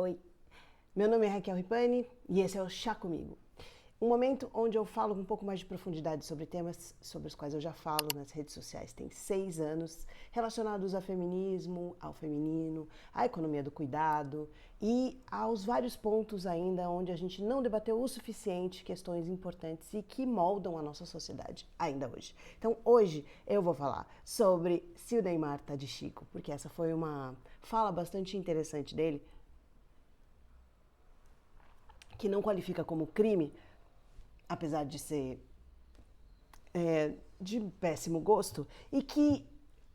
Oi, meu nome é Raquel Ripani e esse é o Chá Comigo. Um momento onde eu falo com um pouco mais de profundidade sobre temas sobre os quais eu já falo nas redes sociais tem 6 anos, relacionados ao feminismo, ao feminino, à economia do cuidado e aos vários pontos ainda onde a gente não debateu o suficiente questões importantes e que moldam a nossa sociedade ainda hoje. Então hoje eu vou falar sobre se o Neymar tá de Chico, porque essa foi uma fala bastante interessante dele, que não qualifica como crime, apesar de ser de péssimo gosto, e que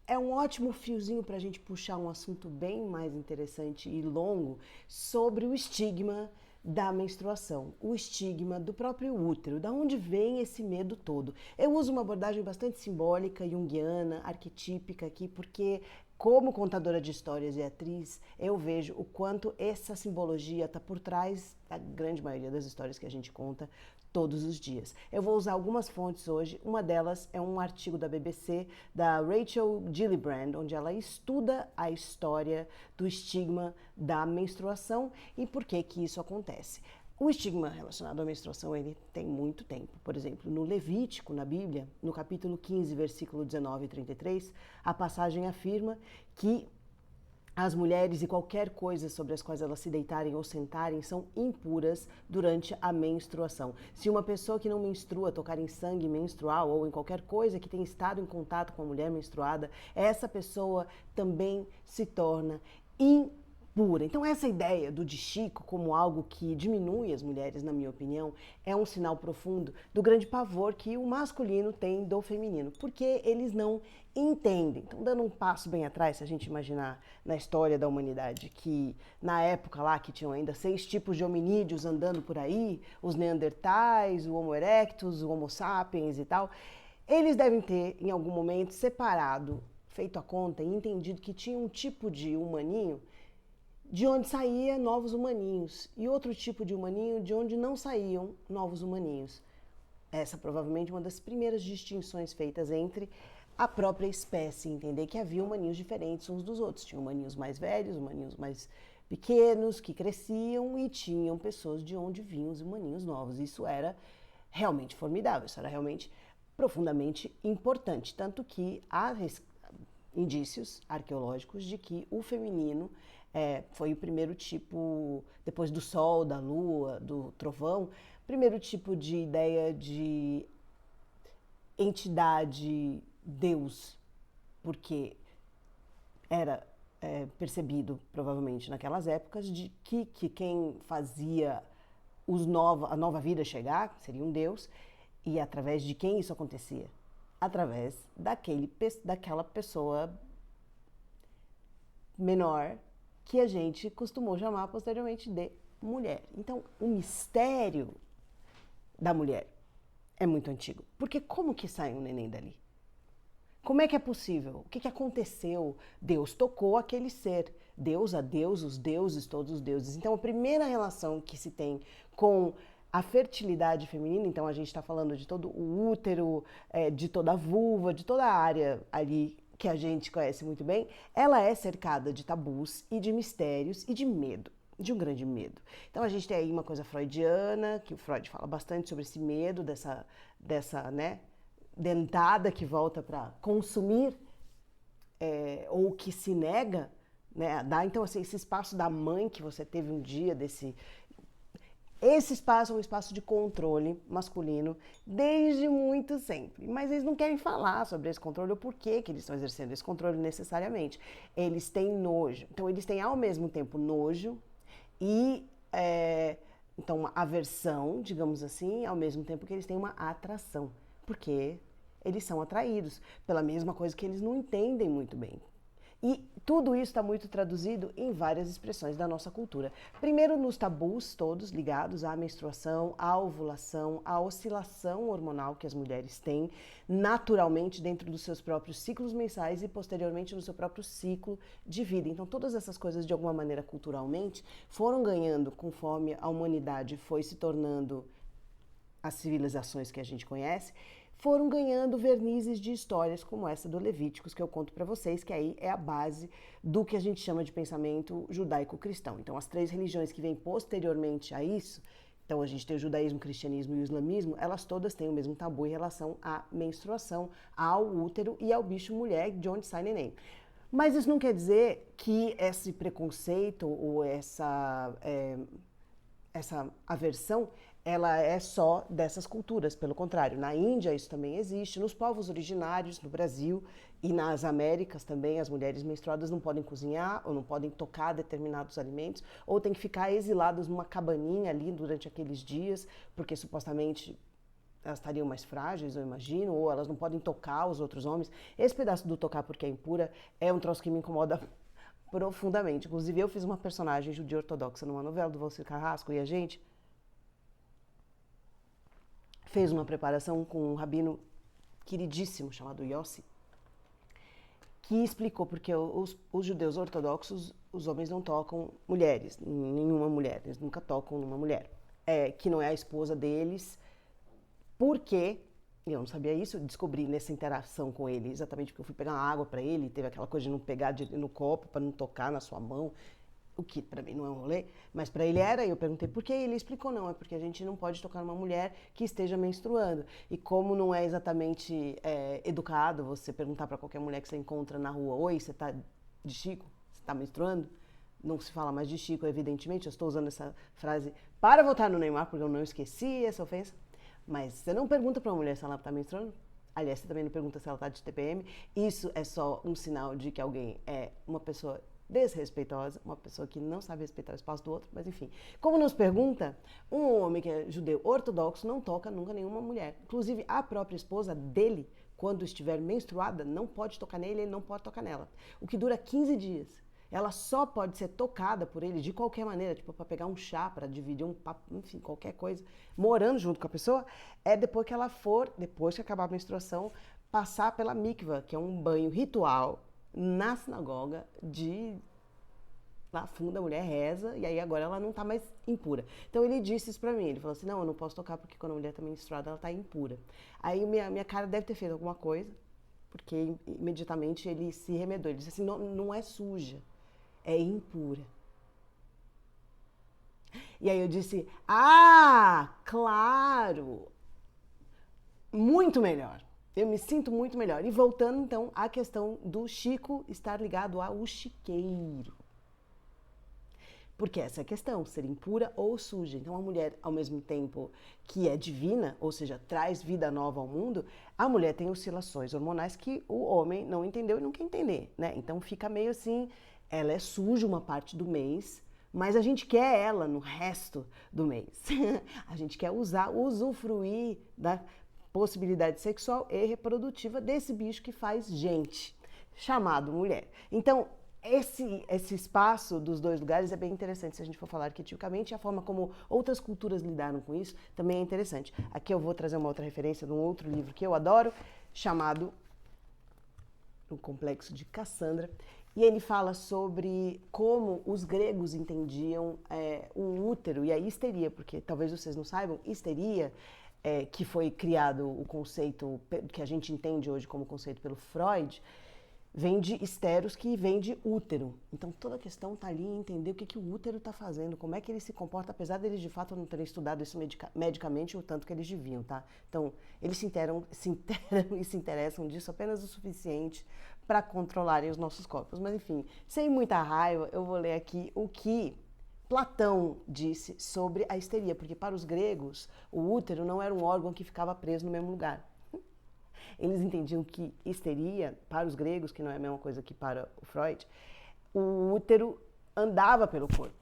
é um ótimo fiozinho para a gente puxar um assunto bem mais interessante e longo sobre o estigma da menstruação, o estigma do próprio útero, da onde vem esse medo todo. Eu uso uma abordagem bastante simbólica, junguiana, arquetípica aqui, porque como contadora de histórias e atriz, eu vejo o quanto essa simbologia está por trás da grande maioria das histórias que a gente conta todos os dias. Eu vou usar algumas fontes hoje, uma delas é um artigo da BBC, da Rachel Gillibrand, onde ela estuda a história do estigma da menstruação e por que que isso acontece. O estigma relacionado à menstruação, ele tem muito tempo. Por exemplo, no Levítico, na Bíblia, no capítulo 15, versículo 19 e 33, a passagem afirma que as mulheres e qualquer coisa sobre as quais elas se deitarem ou sentarem são impuras durante a menstruação. Se uma pessoa que não menstrua tocar em sangue menstrual ou em qualquer coisa que tenha estado em contato com a mulher menstruada, essa pessoa também se torna impura. Então essa ideia do de Chico como algo que diminui as mulheres, na minha opinião, é um sinal profundo do grande pavor que o masculino tem do feminino, porque eles não entendem. Então, dando um passo bem atrás, se a gente imaginar na história da humanidade que na época lá que tinham ainda 6 tipos de hominídeos andando por aí, os neandertais, o Homo erectus, o Homo sapiens e tal, eles devem ter em algum momento separado, feito a conta e entendido que tinha um tipo de humaninho de onde saía novos humaninhos e outro tipo de humaninho de onde não saíam novos humaninhos. Essa provavelmente é uma das primeiras distinções feitas entre a própria espécie, entender que havia humaninhos diferentes uns dos outros. Tinha humaninhos mais velhos, humaninhos mais pequenos, que cresciam e tinham pessoas de onde vinham os humaninhos novos. Isso era realmente formidável, isso era realmente profundamente importante, tanto que há indícios arqueológicos de que o feminino foi o primeiro tipo, depois do sol, da lua, do trovão, primeiro tipo de ideia de entidade, Deus, porque era percebido, provavelmente, naquelas épocas, de que quem fazia a nova vida chegar seria um Deus, e através de quem isso acontecia? Através daquela pessoa menor que a gente costumou chamar posteriormente de mulher. Então, o mistério da mulher é muito antigo. Porque como que sai um neném dali? Como é que é possível? O que que aconteceu? Deus tocou aquele ser. Deus, a Deus, os deuses, todos os deuses. Então, a primeira relação que se tem com a fertilidade feminina, então a gente está falando de todo o útero, de toda a vulva, de toda a área ali que a gente conhece muito bem, ela é cercada de tabus e de mistérios e de medo, de um grande medo. Então a gente tem aí uma coisa freudiana, que o Freud fala bastante sobre esse medo, dessa né, dentada que volta para consumir ou que se nega, né, a dar. Então assim, esse espaço da mãe que você teve um dia, esse espaço é um espaço de controle masculino desde muito sempre. Mas eles não querem falar sobre esse controle ou por que eles estão exercendo esse controle necessariamente. Eles têm nojo. Então eles têm ao mesmo tempo nojo e então uma aversão, digamos assim, ao mesmo tempo que eles têm uma atração. Porque eles são atraídos pela mesma coisa que eles não entendem muito bem. E tudo isso está muito traduzido em várias expressões da nossa cultura. Primeiro nos tabus todos ligados à menstruação, à ovulação, à oscilação hormonal que as mulheres têm naturalmente dentro dos seus próprios ciclos mensais e posteriormente no seu próprio ciclo de vida. Então todas essas coisas de alguma maneira culturalmente foram ganhando conforme a humanidade foi se tornando as civilizações que a gente conhece, foram ganhando vernizes de histórias como essa do Levíticos, que eu conto para vocês, que aí é a base do que a gente chama de pensamento judaico-cristão. Então, as 3 religiões que vêm posteriormente a isso, então a gente tem o judaísmo, o cristianismo e o islamismo, elas todas têm o mesmo tabu em relação à menstruação, ao útero e ao bicho mulher, de onde sai neném. Mas isso não quer dizer que esse preconceito ou essa aversão, ela é só dessas culturas. Pelo contrário, na Índia isso também existe, nos povos originários, no Brasil e nas Américas também, as mulheres menstruadas não podem cozinhar ou não podem tocar determinados alimentos, ou têm que ficar exiladas numa cabaninha ali durante aqueles dias, porque supostamente elas estariam mais frágeis, eu imagino, ou elas não podem tocar os outros homens. Esse pedaço do tocar porque é impura é um troço que me incomoda profundamente. Inclusive, eu fiz uma personagem judia ortodoxa numa novela do Valcir Carrasco e a gente fez uma preparação com um rabino queridíssimo chamado Yossi, que explicou porque os judeus ortodoxos, os homens não tocam mulheres, nenhuma mulher, eles nunca tocam numa mulher, que não é a esposa deles, porque, eu não sabia isso, descobri nessa interação com ele, exatamente porque eu fui pegar uma água para ele, teve aquela coisa de não pegar no copo para não tocar na sua mão, o que para mim não é um rolê, mas para ele era, e eu perguntei por quê, e ele explicou, não, é porque a gente não pode tocar numa mulher que esteja menstruando, e como não é exatamente educado você perguntar para qualquer mulher que você encontra na rua, oi, você tá de Chico? Você tá menstruando? Não se fala mais de Chico, evidentemente, eu estou usando essa frase para votar no Neymar, porque eu não esqueci essa ofensa, mas você não pergunta para uma mulher se ela tá menstruando, aliás, você também não pergunta se ela tá de TPM, isso é só um sinal de que alguém é uma pessoa desrespeitosa, uma pessoa que não sabe respeitar o espaço do outro, mas enfim. Como nos pergunta, um homem que é judeu ortodoxo não toca nunca nenhuma mulher. Inclusive, a própria esposa dele, quando estiver menstruada, não pode tocar nele, ele não pode tocar nela. O que dura 15 dias. Ela só pode ser tocada por ele de qualquer maneira, tipo para pegar um chá, para dividir um papo, enfim, qualquer coisa, morando junto com a pessoa, é depois que ela for, depois que acabar a menstruação, passar pela mikvah, que é um banho ritual na sinagoga lá fundo a mulher reza e aí agora ela não tá mais impura. Então ele disse isso pra mim, ele falou assim, não, eu não posso tocar porque quando a mulher tá menstruada ela tá impura. Aí minha cara deve ter feito alguma coisa, porque imediatamente ele se remedou, ele disse assim, não, não é suja, é impura. E aí eu disse, claro, muito melhor. Eu me sinto muito melhor. E voltando então à questão do Chico estar ligado ao chiqueiro. Porque essa é a questão, ser impura ou suja. Então a mulher, ao mesmo tempo que é divina, ou seja, traz vida nova ao mundo, a mulher tem oscilações hormonais que o homem não entendeu e não quer entender, né? Então fica meio assim, ela é suja uma parte do mês, mas a gente quer ela no resto do mês. A gente quer usufruir da possibilidade sexual e reprodutiva desse bicho que faz gente, chamado mulher. Então, esse espaço dos dois lugares é bem interessante se a gente for falar arquetipicamente, a forma como outras culturas lidaram com isso também é interessante. Aqui eu vou trazer uma outra referência de um outro livro que eu adoro, chamado O Complexo de Cassandra, e ele fala sobre como os gregos entendiam o útero e a histeria, porque talvez vocês não saibam, histeria que foi criado o conceito que a gente entende hoje como conceito pelo Freud, vem de histeros, que vem de útero. Então toda a questão está ali em entender o que o útero está fazendo, como é que ele se comporta, apesar deles de fato não terem estudado isso medicamente o tanto que eles deviam, tá? Então eles se interam e se interessam disso apenas o suficiente para controlarem os nossos corpos. Mas enfim, sem muita raiva, eu vou ler aqui o que Platão disse sobre a histeria, porque para os gregos o útero não era um órgão que ficava preso no mesmo lugar. Eles entendiam que histeria, para os gregos, que não é a mesma coisa que para o Freud, o útero andava pelo corpo.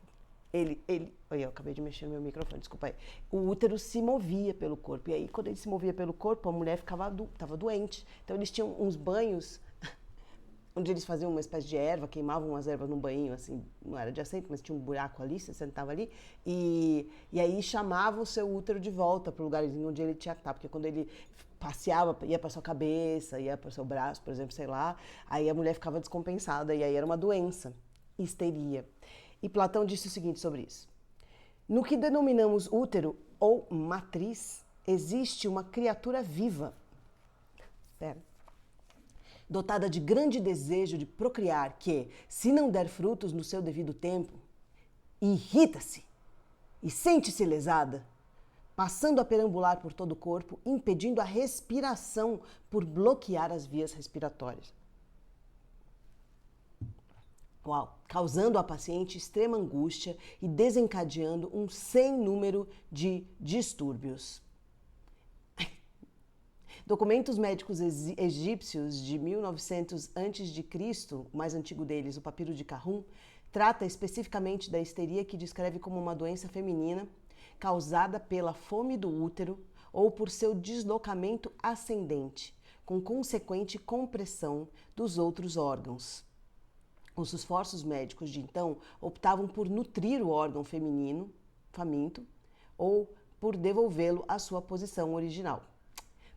Eu acabei de mexer no meu microfone, desculpa aí. O útero se movia pelo corpo, e aí quando ele se movia pelo corpo, a mulher estava doente. Então eles tinham uns banhos onde eles faziam uma espécie de erva, queimavam umas ervas num banho, assim, não era de assento, mas tinha um buraco ali, você sentava ali, e aí chamava o seu útero de volta para o lugarzinho onde ele tinha que estar, porque quando ele passeava, ia para sua cabeça, ia para o seu braço, por exemplo, sei lá, aí a mulher ficava descompensada, e aí era uma doença, histeria. E Platão disse o seguinte sobre isso: no que denominamos útero ou matriz, existe uma criatura viva, espera, dotada de grande desejo de procriar, que, se não der frutos no seu devido tempo, irrita-se e sente-se lesada, passando a perambular por todo o corpo, impedindo a respiração por bloquear as vias respiratórias. Uau! Causando à paciente extrema angústia e desencadeando um sem número de distúrbios. Documentos médicos egípcios de 1900 a.C., o mais antigo deles, o Papiro de Karun, trata especificamente da histeria, que descreve como uma doença feminina causada pela fome do útero ou por seu deslocamento ascendente, com consequente compressão dos outros órgãos. Os esforços médicos de então optavam por nutrir o órgão feminino, faminto, ou por devolvê-lo à sua posição original.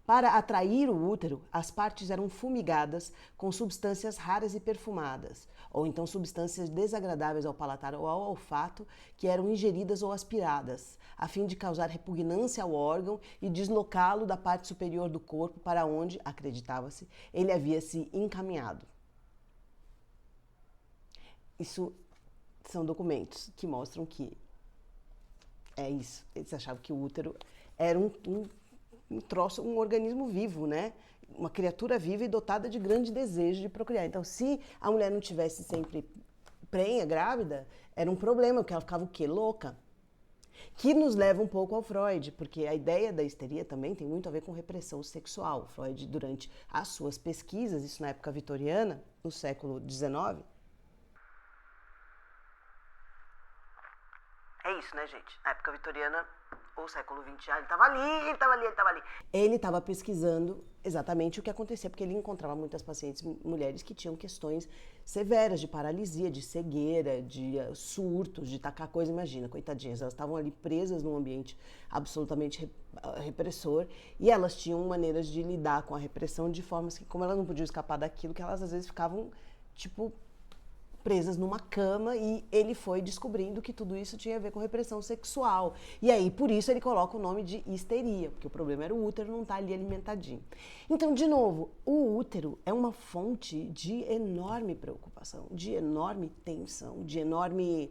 Para atrair o útero, as partes eram fumigadas com substâncias raras e perfumadas, ou então substâncias desagradáveis ao palatar ou ao olfato, que eram ingeridas ou aspiradas, a fim de causar repugnância ao órgão e deslocá-lo da parte superior do corpo para onde, acreditava-se, ele havia se encaminhado. Isso são documentos que mostram que é isso. Eles achavam que o útero era um troço, um organismo vivo, né? Uma criatura viva e dotada de grande desejo de procriar. Então, se a mulher não tivesse sempre prenha, grávida, era um problema, porque ela ficava o quê? Louca. Que nos leva um pouco ao Freud, porque a ideia da histeria também tem muito a ver com repressão sexual. O Freud, durante as suas pesquisas, isso na época vitoriana, no século XIX... É isso, né, gente? Na época vitoriana, ou século XX, ele estava ali. Ele estava pesquisando exatamente o que acontecia, porque ele encontrava muitas pacientes mulheres que tinham questões severas de paralisia, de cegueira, de surtos, de tacar coisa. Imagina, coitadinhas, elas estavam ali presas num ambiente absolutamente repressor, e elas tinham maneiras de lidar com a repressão de formas que, como elas não podiam escapar daquilo, que elas às vezes ficavam, tipo, presas numa cama, e ele foi descobrindo que tudo isso tinha a ver com repressão sexual. E aí, por isso, ele coloca o nome de histeria, porque o problema era o útero não estar ali alimentadinho. Então, de novo, o útero é uma fonte de enorme preocupação, de enorme tensão, de enorme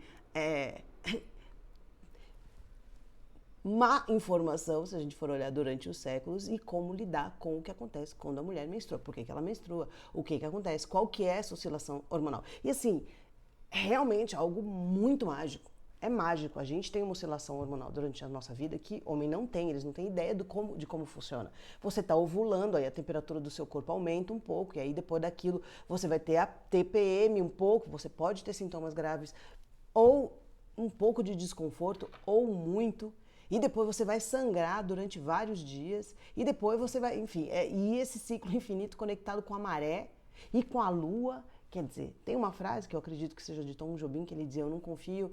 má informação, se a gente for olhar durante os séculos, e como lidar com o que acontece quando a mulher menstrua. Por que ela menstrua? O que acontece? Qual que é essa oscilação hormonal? E assim, é realmente algo muito mágico. É mágico. A gente tem uma oscilação hormonal durante a nossa vida que homem não tem, eles não têm ideia de como funciona. Você está ovulando, aí a temperatura do seu corpo aumenta um pouco, e aí depois daquilo você vai ter a TPM um pouco, você pode ter sintomas graves, ou um pouco de desconforto, ou muito. E depois você vai sangrar durante vários dias, e depois você vai, enfim, e esse ciclo infinito conectado com a maré e com a lua. Quer dizer, tem uma frase que eu acredito que seja de Tom Jobim, que ele dizia: eu não confio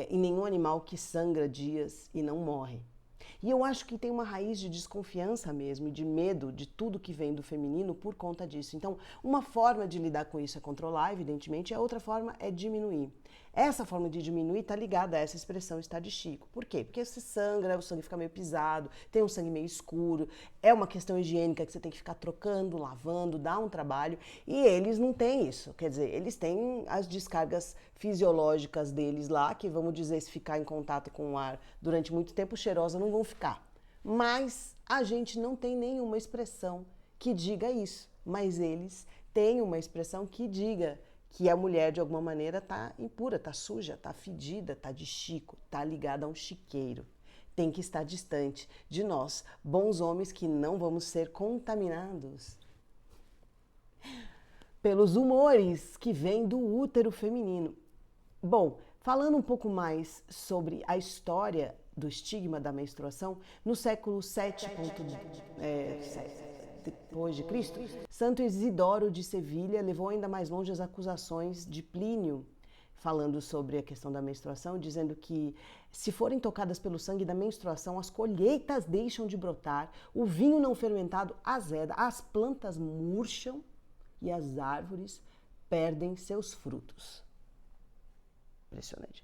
em nenhum animal que sangra dias e não morre. E eu acho que tem uma raiz de desconfiança mesmo, e de medo de tudo que vem do feminino por conta disso. Então, uma forma de lidar com isso é controlar, evidentemente, e a outra forma é diminuir. Essa forma de diminuir está ligada a essa expressão "está de chico". Por quê? Porque você sangra, o sangue fica meio pisado, tem um sangue meio escuro, é uma questão higiênica que você tem que ficar trocando, lavando, dá um trabalho, e eles não têm isso. Quer dizer, eles têm as descargas fisiológicas deles lá, que, vamos dizer, se ficar em contato com o ar durante muito tempo, cheirosa não vão ficar. Mas a gente não tem nenhuma expressão que diga isso, mas eles têm uma expressão que diga que a mulher, de alguma maneira, está impura, está suja, está fedida, está de chico, está ligada a um chiqueiro. Tem que estar distante de nós, bons homens, que não vamos ser contaminados pelos humores que vêm do útero feminino. Bom, falando um pouco mais sobre a história do estigma da menstruação, no século VII depois de Cristo, Santo Isidoro de Sevilha levou ainda mais longe as acusações de Plínio, falando sobre a questão da menstruação, dizendo que, se forem tocadas pelo sangue da menstruação, as colheitas deixam de brotar, o vinho não fermentado azeda, as plantas murcham e as árvores perdem seus frutos. Impressionante.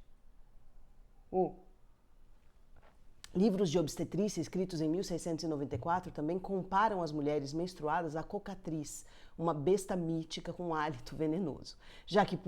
Livros de obstetrícia escritos em 1694 também comparam as mulheres menstruadas à cocatriz, uma besta mítica com um hálito venenoso, já que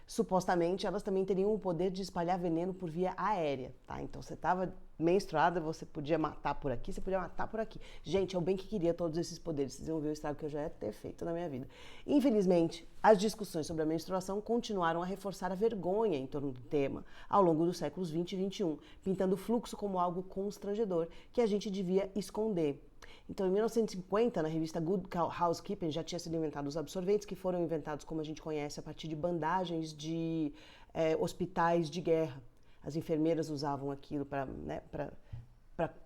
supostamente elas também teriam o poder de espalhar veneno por via aérea, tá? Então você estava menstruada, você podia matar por aqui, você podia matar por aqui. Gente, eu bem que queria todos esses poderes, vocês iam ver o estrago que eu já ia ter feito na minha vida. Infelizmente, as discussões sobre a menstruação continuaram a reforçar a vergonha em torno do tema ao longo dos séculos 20 e 21, pintando o fluxo como algo constrangedor que a gente devia esconder. Então, em 1950, na revista Good Housekeeping, já tinha sido inventados os absorventes, que foram inventados, como a gente conhece, a partir de bandagens de hospitais de guerra. As enfermeiras usavam aquilo para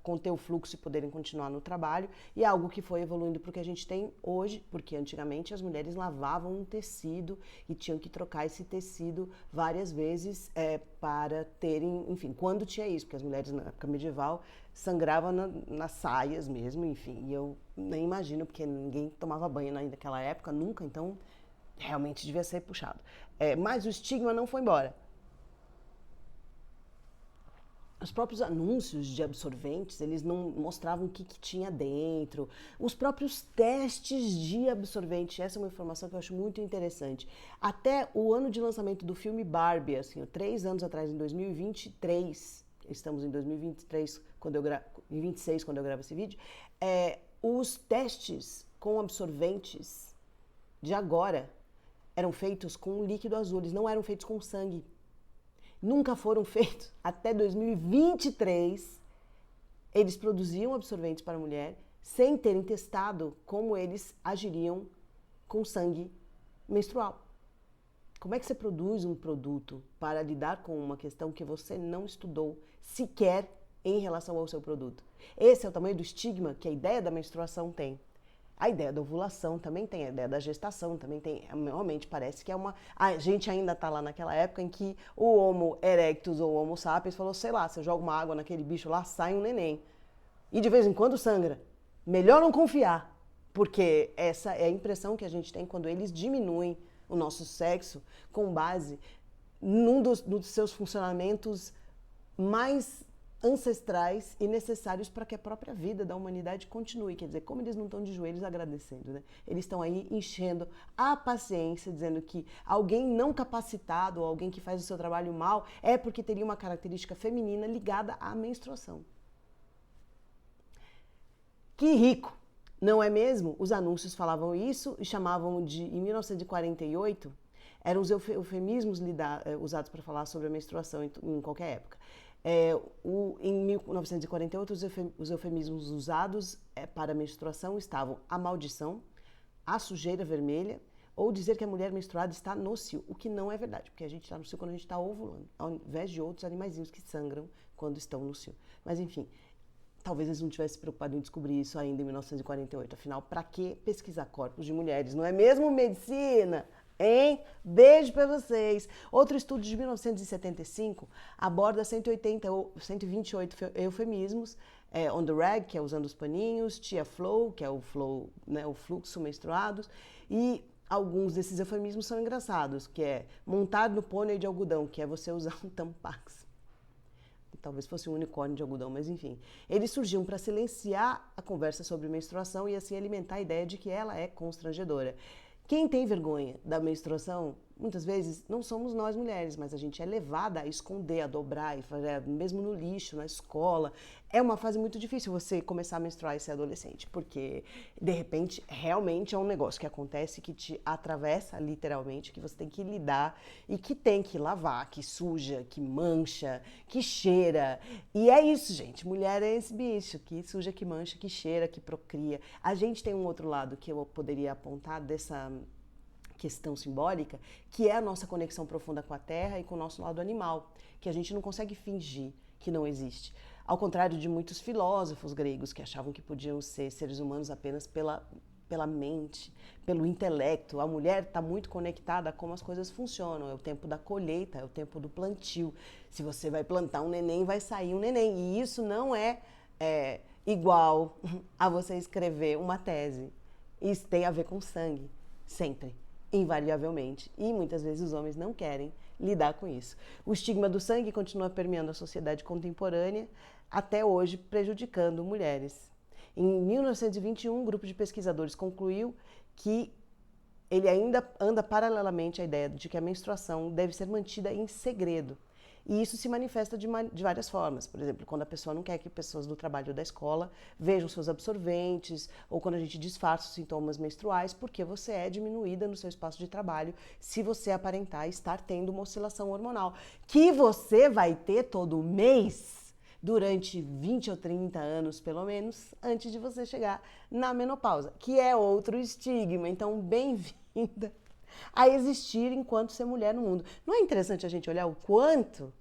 conter o fluxo e poderem continuar no trabalho, e é algo que foi evoluindo para o que a gente tem hoje, porque antigamente as mulheres lavavam um tecido e tinham que trocar esse tecido várias vezes para terem, enfim, quando tinha isso, porque as mulheres na época medieval sangravam nas saias mesmo, enfim, e eu nem imagino, porque ninguém tomava banho naquela época, nunca, então realmente devia ser puxado. Mas o estigma não foi embora. Os próprios anúncios de absorventes, eles não mostravam o que tinha dentro. Os próprios testes de absorvente, essa é uma informação que eu acho muito interessante. Até o ano de lançamento do filme Barbie, assim, 3 anos atrás, em 2023, estamos em 2023, em 26, quando eu gravo esse vídeo, os testes com absorventes de agora eram feitos com líquido azul, eles não eram feitos com sangue. Nunca foram feitos. Até 2023, eles produziam absorventes para a mulher sem terem testado como eles agiriam com sangue menstrual. Como é que você produz um produto para lidar com uma questão que você não estudou sequer em relação ao seu produto? Esse é o tamanho do estigma que a ideia da menstruação tem. A ideia da ovulação também tem, a ideia da gestação também tem. Realmente parece que é uma... A gente ainda está lá naquela época em que o Homo erectus ou Homo sapiens falou, sei lá, você joga uma água naquele bicho lá, sai um neném. E de vez em quando sangra. Melhor não confiar, porque essa é a impressão que a gente tem quando eles diminuem o nosso sexo com base num dos seus funcionamentos mais ancestrais e necessários para que a própria vida da humanidade continue. Quer dizer, como eles não estão de joelhos agradecendo, né? Eles estão aí enchendo a paciência, dizendo que alguém não capacitado ou alguém que faz o seu trabalho mal é porque teria uma característica feminina ligada à menstruação. Que rico, não é mesmo? Os anúncios falavam isso e chamavam de, em 1948, eram os eufemismos usados para falar sobre a menstruação em qualquer época. Em 1948, os eufemismos usados para a menstruação estavam a maldição, a sujeira vermelha, ou dizer que a mulher menstruada está no cio, o que não é verdade, porque a gente está no cio quando a gente está ovulando, ao invés de outros animaizinhos que sangram quando estão no cio. Mas enfim, talvez eles não tivessem se preocupado em descobrir isso ainda em 1948. Afinal, para que pesquisar corpos de mulheres? Não é mesmo medicina? Hein? Beijo para vocês. Outro estudo de 1975 aborda 128 eufemismos, on the rag, que é usando os paninhos, tia flow, que é o flow, né, o fluxo menstruados, e alguns desses eufemismos são engraçados, que é montar no pônei de algodão, que é você usar um tampax. Talvez fosse um unicórnio de algodão, mas enfim. Eles surgiam para silenciar a conversa sobre menstruação e assim alimentar a ideia de que ela é constrangedora. Quem tem vergonha da menstruação, muitas vezes, não somos nós mulheres, mas a gente é levada a esconder, a dobrar, mesmo no lixo, na escola. É uma fase muito difícil você começar a menstruar e ser adolescente, porque, de repente, realmente é um negócio que acontece, que te atravessa literalmente, que você tem que lidar e que tem que lavar, que suja, que mancha, que cheira. E é isso, gente. Mulher é esse bicho, que suja, que mancha, que cheira, que procria. A gente tem um outro lado que eu poderia apontar dessa questão simbólica, que é a nossa conexão profunda com a Terra e com o nosso lado animal, que a gente não consegue fingir que não existe. Ao contrário de muitos filósofos gregos que achavam que podiam ser seres humanos apenas pela mente, pelo intelecto. A mulher está muito conectada a como as coisas funcionam. É o tempo da colheita, é o tempo do plantio. Se você vai plantar um neném, vai sair um neném. E isso não é igual a você escrever uma tese. Isso tem a ver com sangue, sempre, invariavelmente. E muitas vezes os homens não querem lidar com isso. O estigma do sangue continua permeando a sociedade contemporânea, até hoje prejudicando mulheres. Em 1921, um grupo de pesquisadores concluiu que ele ainda anda paralelamente à ideia de que a menstruação deve ser mantida em segredo. E isso se manifesta de várias formas. Por exemplo, quando a pessoa não quer que pessoas do trabalho ou da escola vejam seus absorventes, ou quando a gente disfarça os sintomas menstruais, porque você é diminuída no seu espaço de trabalho se você aparentar estar tendo uma oscilação hormonal, que você vai ter todo mês durante 20 ou 30 anos, pelo menos, antes de você chegar na menopausa, que é outro estigma. Então, bem-vinda a existir enquanto ser mulher no mundo. Não é interessante a gente olhar o quanto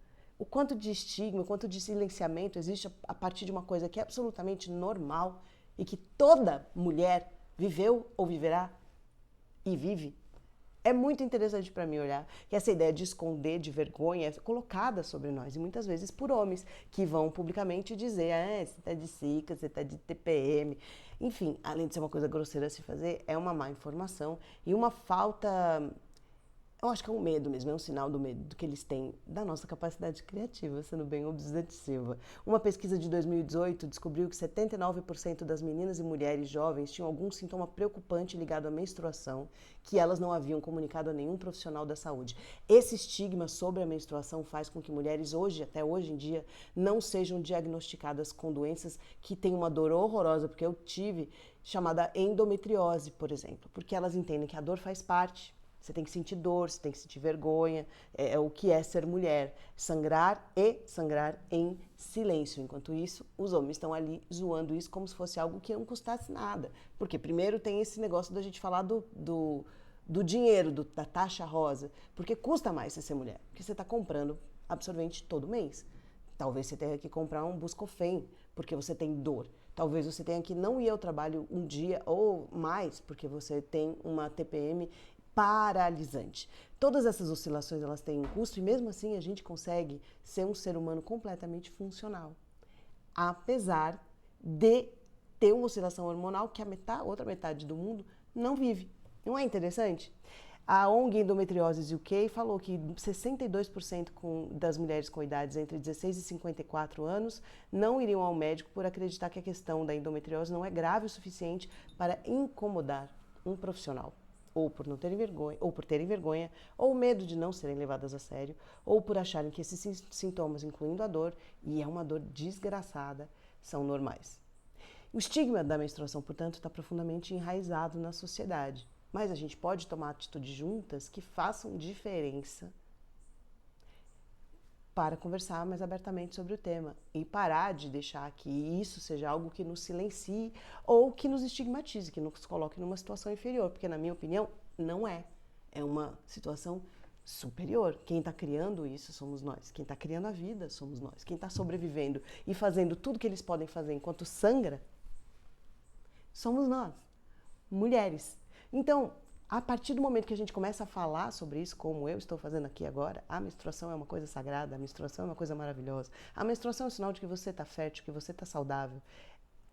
de estigma, o quanto de silenciamento existe a partir de uma coisa que é absolutamente normal e que toda mulher viveu ou viverá e vive? É muito interessante para mim olhar que essa ideia de esconder, de vergonha, é colocada sobre nós, e muitas vezes por homens, que vão publicamente dizer, você tá de Zika, você tá de TPM. Enfim, além de ser uma coisa grosseira a se fazer, é uma má informação e uma falta... Eu acho que é um medo mesmo, é um sinal do medo que eles têm da nossa capacidade criativa, sendo bem objetiva. Uma pesquisa de 2018 descobriu que 79% das meninas e mulheres jovens tinham algum sintoma preocupante ligado à menstruação que elas não haviam comunicado a nenhum profissional da saúde. Esse estigma sobre a menstruação faz com que mulheres hoje, até hoje em dia, não sejam diagnosticadas com doenças que têm uma dor horrorosa, porque eu tive, chamada endometriose, por exemplo, porque elas entendem que a dor faz parte. Você tem que sentir dor, você tem que sentir vergonha, é o que é ser mulher. Sangrar e sangrar em silêncio. Enquanto isso, os homens estão ali zoando isso como se fosse algo que não custasse nada. Porque primeiro tem esse negócio da gente falar do dinheiro, da taxa rosa. Porque custa mais você ser mulher. Porque você está comprando absorvente todo mês. Talvez você tenha que comprar um Buscofen, porque você tem dor. Talvez você tenha que não ir ao trabalho um dia ou mais, porque você tem uma TPM paralisante. Todas essas oscilações, elas têm um custo e mesmo assim a gente consegue ser um ser humano completamente funcional. Apesar de ter uma oscilação hormonal que a outra metade do mundo não vive. Não é interessante? A ONG Endometriosis UK falou que 62% das mulheres com idades entre 16 e 54 anos não iriam ao médico por acreditar que a questão da endometriose não é grave o suficiente para incomodar um profissional. Ou por não terem vergonha, ou por terem vergonha, ou medo de não serem levadas a sério, ou por acharem que esses sintomas, incluindo a dor, e é uma dor desgraçada, são normais. O estigma da menstruação, portanto, está profundamente enraizado na sociedade. Mas a gente pode tomar atitudes juntas que façam diferença para conversar mais abertamente sobre o tema e parar de deixar que isso seja algo que nos silencie ou que nos estigmatize, que nos coloque numa situação inferior, porque na minha opinião não é. É uma situação superior. Quem está criando isso somos nós. Quem está criando a vida somos nós. Quem está sobrevivendo e fazendo tudo que eles podem fazer enquanto sangra somos nós, mulheres. Então, a partir do momento que a gente começa a falar sobre isso, como eu estou fazendo aqui agora, a menstruação é uma coisa sagrada, a menstruação é uma coisa maravilhosa. A menstruação é um sinal de que você está fértil, que você está saudável.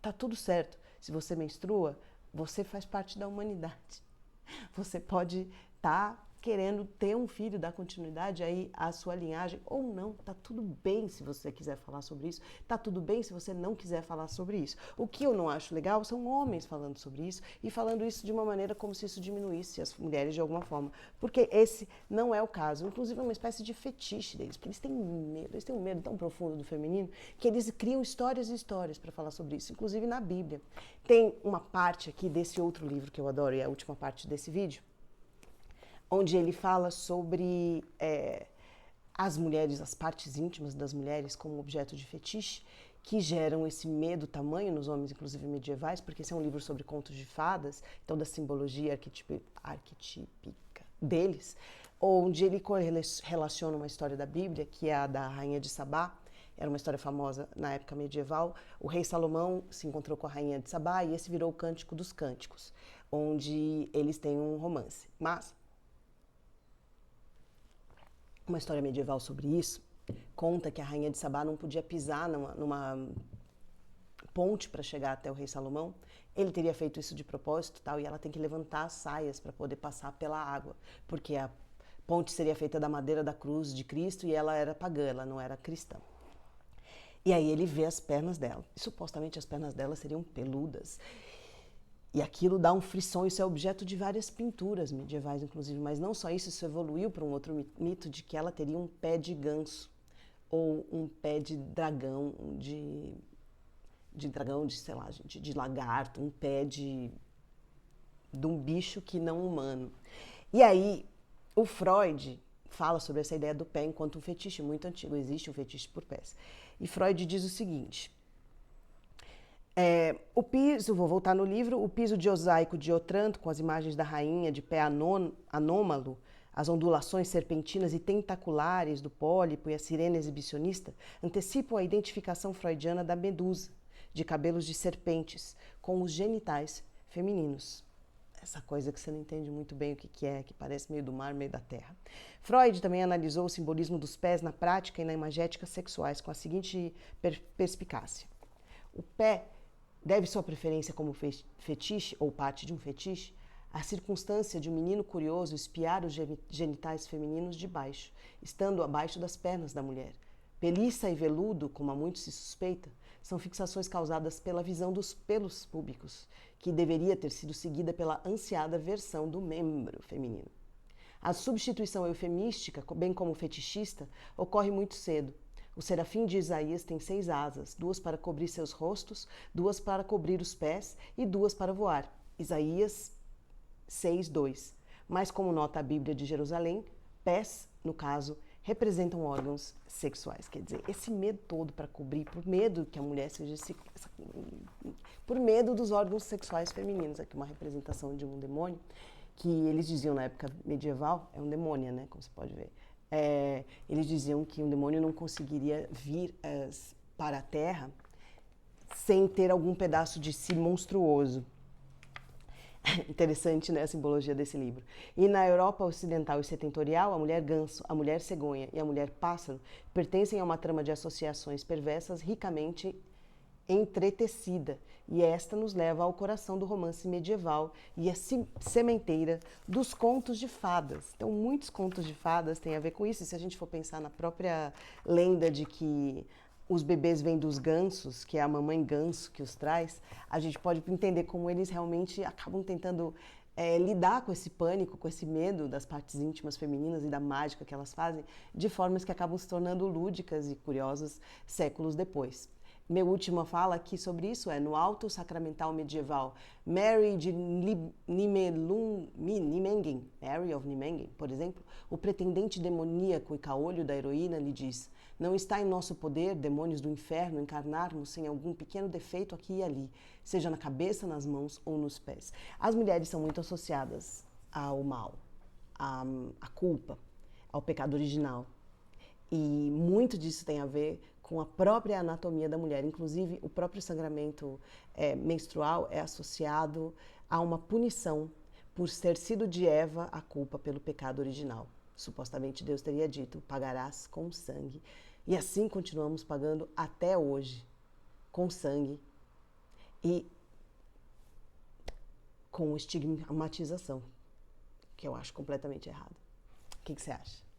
Tá tudo certo. Se você menstrua, você faz parte da humanidade. Você pode estar querendo ter um filho, dar continuidade aí à sua linhagem ou não. Tá tudo bem se você quiser falar sobre isso. Tá tudo bem se você não quiser falar sobre isso. O que eu não acho legal são homens falando sobre isso e falando isso de uma maneira como se isso diminuísse as mulheres de alguma forma. Porque esse não é o caso. Inclusive é uma espécie de fetiche deles, porque eles têm um medo tão profundo do feminino que eles criam histórias e histórias para falar sobre isso, inclusive na Bíblia. Tem uma parte aqui desse outro livro que eu adoro e é a última parte desse vídeo, onde ele fala sobre as mulheres, as partes íntimas das mulheres como objeto de fetiche, que geram esse medo tamanho nos homens, inclusive medievais, porque esse é um livro sobre contos de fadas, então da simbologia arquetípica deles, onde ele relaciona uma história da Bíblia, que é a da Rainha de Sabá. Era uma história famosa na época medieval. O rei Salomão se encontrou com a Rainha de Sabá e esse virou o Cântico dos Cânticos, onde eles têm um romance. Mas uma história medieval sobre isso conta que a Rainha de Sabá não podia pisar numa ponte para chegar até o rei Salomão. Ele teria feito isso de propósito, tal, e ela tem que levantar as saias para poder passar pela água, porque ponte seria feita da madeira da cruz de Cristo e ela era pagã, ela não era cristã. E aí ele vê as pernas dela. E supostamente as pernas dela seriam peludas. E aquilo dá um frisson, isso é objeto de várias pinturas medievais, inclusive. Mas não só isso evoluiu para um outro mito de que ela teria um pé de ganso ou um pé de dragão, sei lá, de lagarto, um pé de um bicho que não humano. E aí, o Freud fala sobre essa ideia do pé enquanto um fetiche muito antigo. Existe um fetiche por pés. E Freud diz o seguinte: o piso, vou voltar no livro, o piso diosaico de Otranto, com as imagens da rainha de pé anômalo, as ondulações serpentinas e tentaculares do pólipo e a sirene exibicionista, antecipam a identificação freudiana da medusa, de cabelos de serpentes, com os genitais femininos. Essa coisa que você não entende muito bem o que é, que parece meio do mar, meio da terra. Freud também analisou o simbolismo dos pés na prática e na imagética sexuais com a seguinte perspicácia. O pé deve sua preferência como fetiche ou parte de um fetiche à circunstância de um menino curioso espiar os genitais femininos de baixo, estando abaixo das pernas da mulher. Peliça e veludo, como a muito se suspeita, são fixações causadas pela visão dos pelos púbicos, que deveria ter sido seguida pela ansiada versão do membro feminino. A substituição eufemística, bem como fetichista, ocorre muito cedo. O serafim de Isaías tem 6 asas, 2 para cobrir seus rostos, 2 para cobrir os pés e 2 para voar. Isaías 6:2. Mas como nota a Bíblia de Jerusalém, pés, no caso, representam órgãos sexuais. Quer dizer, esse medo todo para cobrir, por medo que a mulher seja... por medo dos órgãos sexuais femininos. Aqui uma representação de um demônio, que eles diziam na época medieval, é um demônio, né, como você pode ver. Eles diziam que um demônio não conseguiria vir para a Terra sem ter algum pedaço de si monstruoso. Interessante, né, a simbologia desse livro. E na Europa ocidental e setentorial, a mulher ganso, a mulher cegonha e a mulher pássaro pertencem a uma trama de associações perversas ricamente entretecida, e esta nos leva ao coração do romance medieval e a sementeira dos contos de fadas. Então, muitos contos de fadas têm a ver com isso, e se a gente for pensar na própria lenda de que os bebês vêm dos gansos, que é a mamãe ganso que os traz, a gente pode entender como eles realmente acabam tentando lidar com esse pânico, com esse medo das partes íntimas femininas e da mágica que elas fazem, de formas que acabam se tornando lúdicas e curiosas séculos depois. Minha última fala aqui sobre isso é no Alto Sacramental Medieval. Mary de Nimmengen, Mary of Nimmengen, por exemplo, o pretendente demoníaco e caolho da heroína lhe diz: não está em nosso poder, demônios do inferno, encarnarmos sem algum pequeno defeito aqui e ali, seja na cabeça, nas mãos ou nos pés. As mulheres são muito associadas ao mal, à culpa, ao pecado original. E muito disso tem a ver com a própria anatomia da mulher. Inclusive, o próprio sangramento menstrual é associado a uma punição por ter sido de Eva a culpa pelo pecado original. Supostamente Deus teria dito: pagarás com sangue. E assim continuamos pagando até hoje, com sangue e com estigmatização, que eu acho completamente errado. O que você acha?